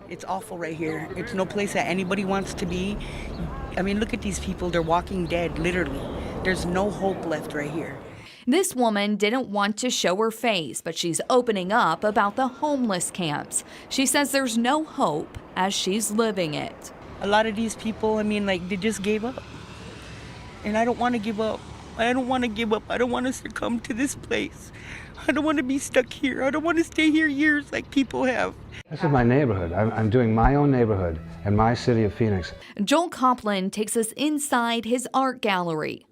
It's awful right here. It's no place that anybody wants to be. I mean, look at these people. They're walking dead, literally. There's no hope left right here. This woman didn't want to show her face, but she's opening up about the homeless camps. She says there's no hope as she's living it. A lot of these people, I mean, like, they just gave up. And I don't want to give up. I don't want to give up. I don't want to succumb to this place. I don't want to be stuck here. I don't want to stay here years like people have. This is my neighborhood. I'm doing my own neighborhood in my city of Phoenix. Joel Copland takes us inside his art gallery.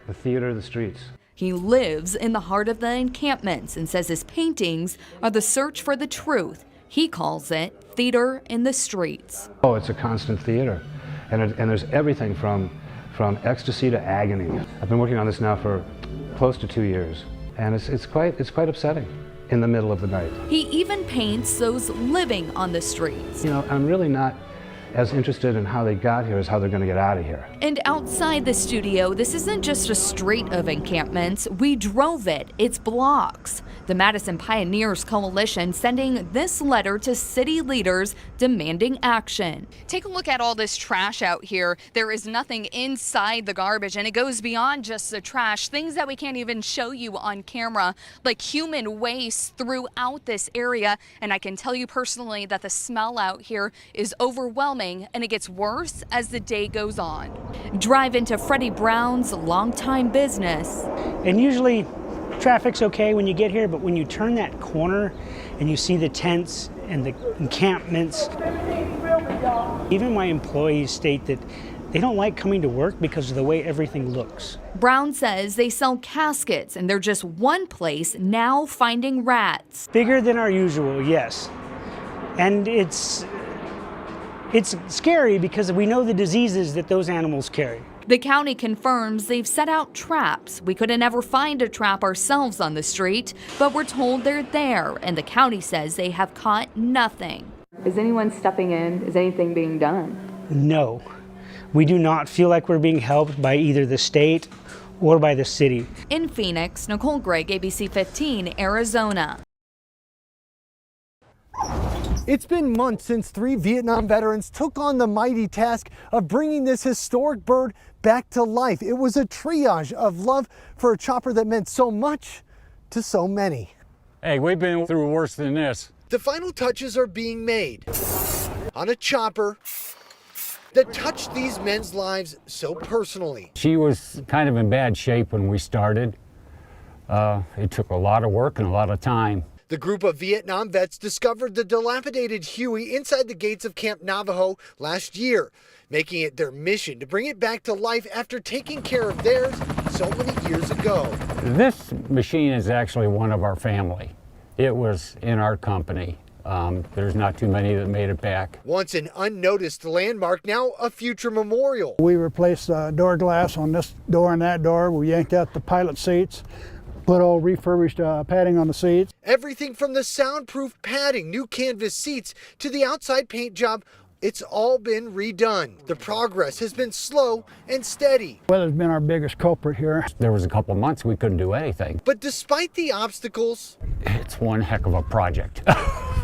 The theater of the streets. He lives in the heart of the encampments and says his paintings are the search for the truth. He calls it theater in the streets. Oh, it's a constant theater. And there's everything from ecstasy to agony. I've been working on this now for close to 2 years. And it's quite upsetting in the middle of the night. He even paints those living on the streets. You know, I'm really not as interested in how they got here as how they're going to get out of here. And outside the studio, this isn't just a street of encampments. We drove it. It's blocks. The Madison Pioneers Coalition sending this letter to city leaders demanding action. Take a look at all this trash out here. There is nothing inside the garbage, and it goes beyond just the trash. Things that we can't even show you on camera, like human waste throughout this area. And I can tell you personally that the smell out here is overwhelming, and it gets worse as the day goes on. Drive into Freddie Brown's longtime business. And usually traffic's okay when you get here, but when you turn that corner and you see the tents and the encampments, even my employees state that they don't like coming to work because of the way everything looks. Brown says they sell caskets, and they're just one place now finding rats. Bigger than our usual, yes. And it's scary because we know the diseases that those animals carry. The county confirms they've set out traps. We couldn't ever find a trap ourselves on the street, but we're told they're there, and the county says they have caught nothing. Is anyone stepping in? Is anything being done? No. We do not feel like we're being helped by either the state or by the city. In Phoenix, Nicole Gregg, ABC 15, Arizona. It's been months since 3 Vietnam veterans took on the mighty task of bringing this historic bird back to life. It was a triage of love for a chopper that meant so much to so many. Hey, we've been through worse than this. The final touches are being made on a chopper that touched these men's lives so personally. She was kind of in bad shape when we started. It took a lot of work and a lot of time. The group of Vietnam vets discovered the dilapidated Huey inside the gates of Camp Navajo last year, making it their mission to bring it back to life after taking care of theirs so many years ago. This machine is actually one of our family. It was in our company. There's not too many that made it back. Once an unnoticed landmark, now a future memorial. We replaced door glass on this door and that door. We yanked out the pilot seats, put all refurbished padding on the seats. Everything from the soundproof padding, new canvas seats, to the outside paint job, it's all been redone. The progress has been slow and steady. Weather's been our biggest culprit here. There was a couple months we couldn't do anything. But despite the obstacles, it's one heck of a project.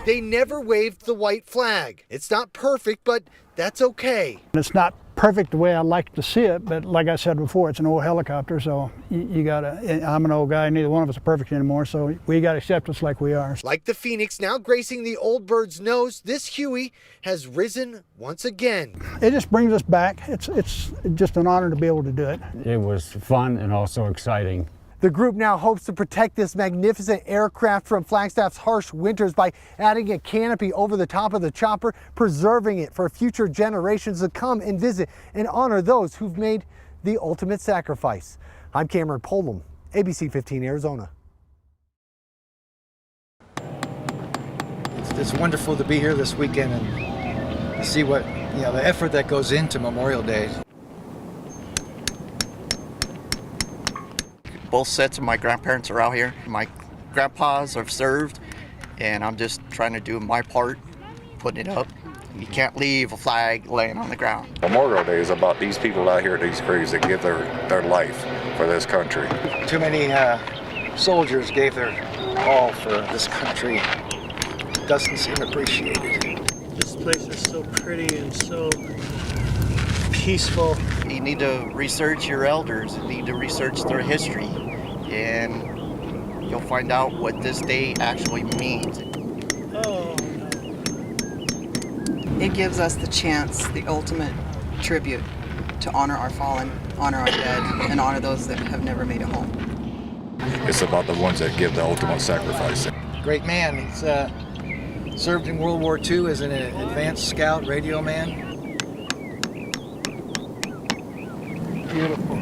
They never waved the white flag. It's not perfect, but that's okay. It's not perfect the way I like to see it, but like I said before, it's an old helicopter, so you gotta, I'm an old guy, neither one of us are perfect anymore, so we gotta accept us like we are. Like the Phoenix now gracing the old bird's nose, this Huey has risen once again. It just brings us back. It's just an honor to be able to do it. It was fun and also exciting. The group now hopes to protect this magnificent aircraft from Flagstaff's harsh winters by adding a canopy over the top of the chopper, preserving it for future generations to come and visit and honor those who've made the ultimate sacrifice. I'm Cameron Pullum, ABC 15 Arizona. It's wonderful to be here this weekend and see what, the effort that goes into Memorial Day. Both sets of my grandparents are out here. My grandpas have served, and I'm just trying to do my part, putting it up. You can't leave a flag laying on the ground. Memorial Day is about these people out here at these crews that give their life for this country. Too many soldiers gave their all for this country. Doesn't seem appreciated. This place is so pretty and so peaceful. You need to research your elders. You need to research their history, and you'll find out what this day actually means. Oh. It gives us the chance, the ultimate tribute, to honor our fallen, honor our dead, and honor those that have never made it home. It's about the ones that give the ultimate sacrifice. Great man. He's served in World War II as an advanced scout radio man. Beautiful.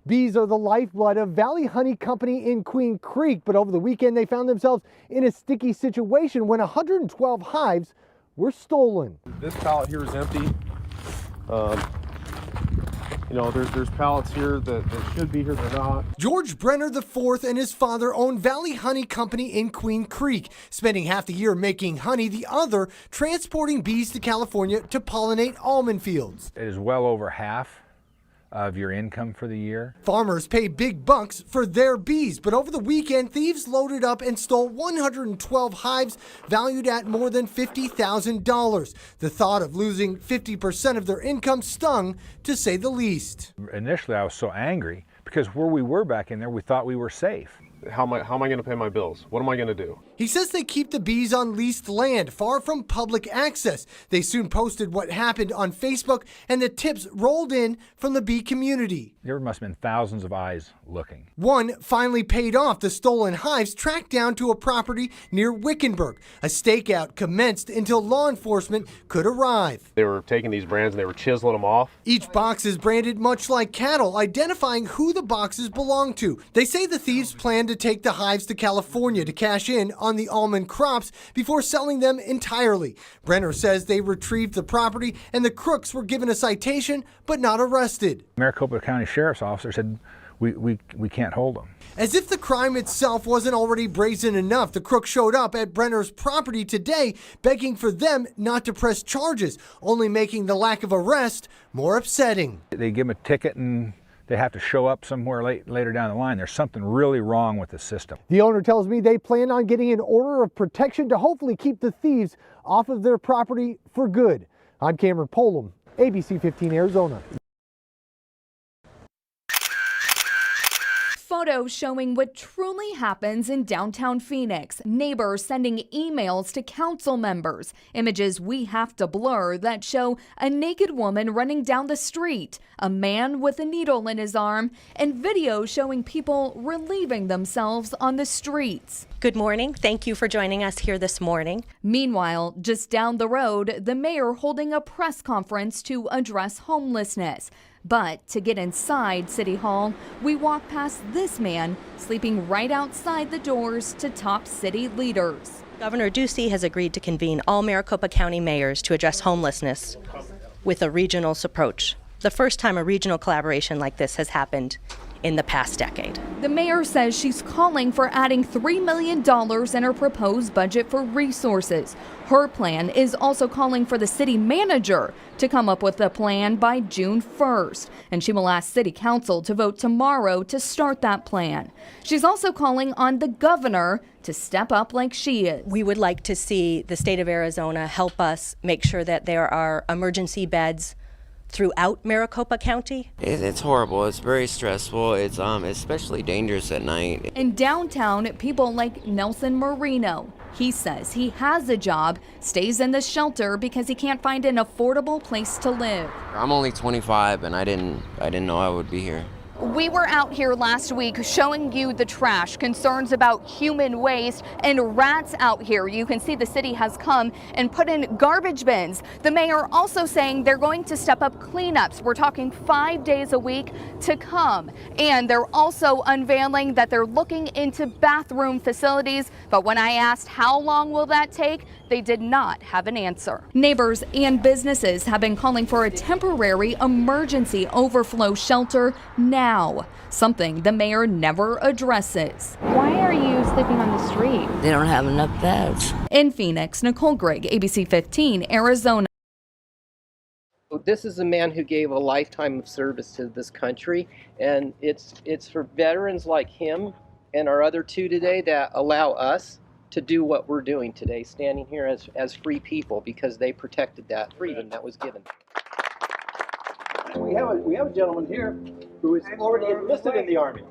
Bees are the lifeblood of Valley Honey Company in Queen Creek, but over the weekend they found themselves in a sticky situation when 112 hives were stolen. This pallet here is empty. You know, there's pallets here that should be here, they're not. George Brenner IV and his father owned Valley Honey Company in Queen Creek, spending half the year making honey, the other transporting bees to California to pollinate almond fields. It is well over half of your income for the year. Farmers pay big bucks for their bees, but over the weekend, thieves loaded up and stole 112 hives valued at more than $50,000. The thought of losing 50% of their income stung, to say the least. Initially, I was so angry because where we were back in there, we thought we were safe. How am I going to pay my bills? What am I going to do? He says they keep the bees on leased land, far from public access. They soon posted what happened on Facebook, and the tips rolled in from the bee community. There must have been thousands of eyes looking. One finally paid off. The stolen hives tracked down to a property near Wickenburg. A stakeout commenced until law enforcement could arrive. They were taking these brands and they were chiseling them off. Each box is branded much like cattle, identifying who the boxes belong to. They say the thieves planned to take the hives to California to cash in on the almond crops before selling them entirely. Brenner says they retrieved the property and the crooks were given a citation but not arrested. Maricopa County Sheriff's Officer said, we can't hold them. As if the crime itself wasn't already brazen enough, the crook showed up at Brenner's property today begging for them not to press charges, only making the lack of arrest more upsetting. They give them a ticket and they have to show up somewhere later down the line. There's something really wrong with the system. The owner tells me they plan on getting an order of protection to hopefully keep the thieves off of their property for good. I'm Cameron Polam, ABC 15 Arizona. Photos showing what truly happens in downtown Phoenix. Neighbors sending emails to council members. Images we have to blur that show a naked woman running down the street, a man with a needle in his arm, and videos showing people relieving themselves on the streets. Good morning. Thank you for joining us here this morning. Meanwhile, just down the road, the mayor holding a press conference to address homelessness. But to get inside City Hall, we walk past this man sleeping right outside the doors to top city leaders. Governor Ducey has agreed to convene all Maricopa County mayors to address homelessness with a regional approach. The first time a regional collaboration like this has happened in the past decade. The mayor says she's calling for adding $3 million in her proposed budget for resources. Her plan is also calling for the city manager to come up with a plan by June 1st, and she will ask City Council to vote tomorrow to start that plan. She's also calling on the governor to step up like she is. We would like to see the state of Arizona help us make sure that there are emergency beds throughout Maricopa County. It's horrible. It's very stressful. It's especially dangerous at night. In downtown, people like Nelson Marino. He says he has a job, stays in the shelter because he can't find an affordable place to live. I'm only 25 and I didn't know I would be here. We were out here last week showing you the trash, concerns about human waste, and rats out here. You can see the city has come and put in garbage bins. The mayor also saying they're going to step up cleanups. We're talking 5 days a week to come. And they're also unveiling that they're looking into bathroom facilities. But when I asked how long will that take, they did not have an answer. Neighbors and businesses have been calling for a temporary emergency overflow shelter now, something the mayor never addresses. Why are you sleeping on the street? They don't have enough beds. In Phoenix, Nicole Grigg, ABC 15, Arizona. This is a man who gave a lifetime of service to this country, and it's for veterans like him and our other two today that allow us to do what we're doing today, standing here as free people, because they protected that freedom that was given. We have a gentleman here who is already enlisted in the Army.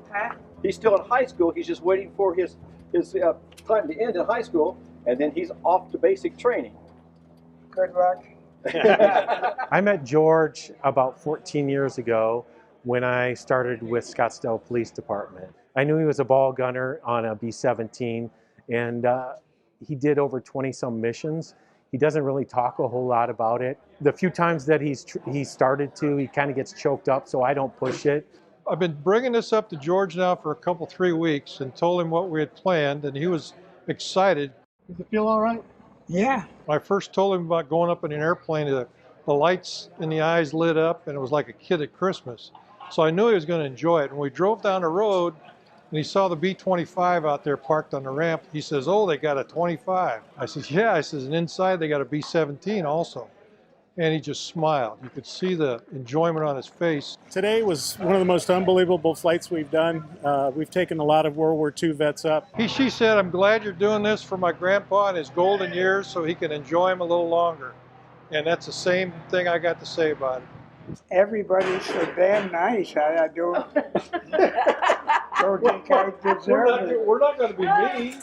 He's still in high school. He's just waiting for his time to end in high school, and then he's off to basic training. Good luck. I met George about 14 years ago when I started with Scottsdale Police Department. I knew he was a ball gunner on a B-17, and he did over 20-some missions. He doesn't really talk a whole lot about it. The few times that he started to, he kind of gets choked up, so I don't push it. I've been bringing this up to George now for a 3 weeks and told him what we had planned, and he was excited. Does it feel all right? Yeah. When I first told him about going up in an airplane, the lights in the eyes lit up, and it was like a kid at Christmas. So I knew he was going to enjoy it. When we drove down the road, and he saw the B-25 out there parked on the ramp, he says, "Oh, they got a 25." I says, "Yeah." I says, "And inside they got a B-17 also." And he just smiled. You could see the enjoyment on his face. Today was one of the most unbelievable flights we've done. We've taken a lot of World War II vets up. She said, "I'm glad you're doing this for my grandpa in his golden years so he can enjoy them a little longer." And that's the same thing I got to say about it. Everybody's so damn nice. I don't think I deserve it. We're not going to be mean.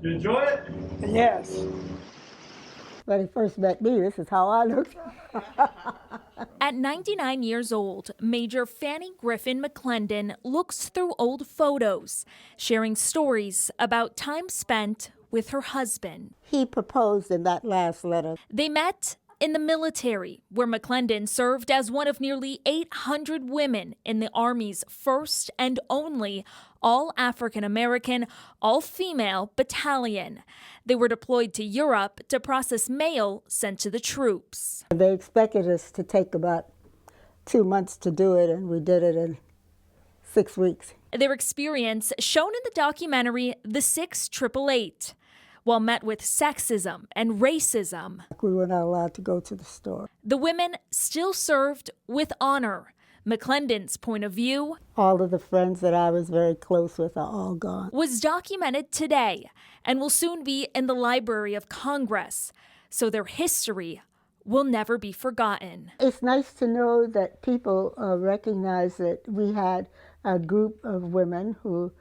You enjoy it? Yes. When he first met me, this is how I looked. At 99 years old, Major Fanny Griffin McClendon looks through old photos, sharing stories about time spent with her husband. He proposed in that last letter. They met in the military, where McClendon served as one of nearly 800 women in the Army's first and only all-African-American, all-female battalion. They were deployed to Europe to process mail sent to the troops. They expected us to take about 2 months to do it, and we did it in 6 weeks. Their experience shown in the documentary The 688. While met with sexism and racism, we were not allowed to go to the store. The women still served with honor. McClendon's point of view, all of the friends that I was very close with are all gone, was documented today and will soon be in the Library of Congress, so their history will never be forgotten. It's nice to know that people recognize that we had a group of women who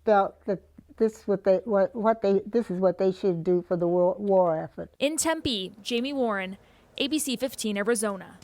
felt that this is what they should do for the war effort. In Tempe, Jamie Warren, ABC 15 Arizona.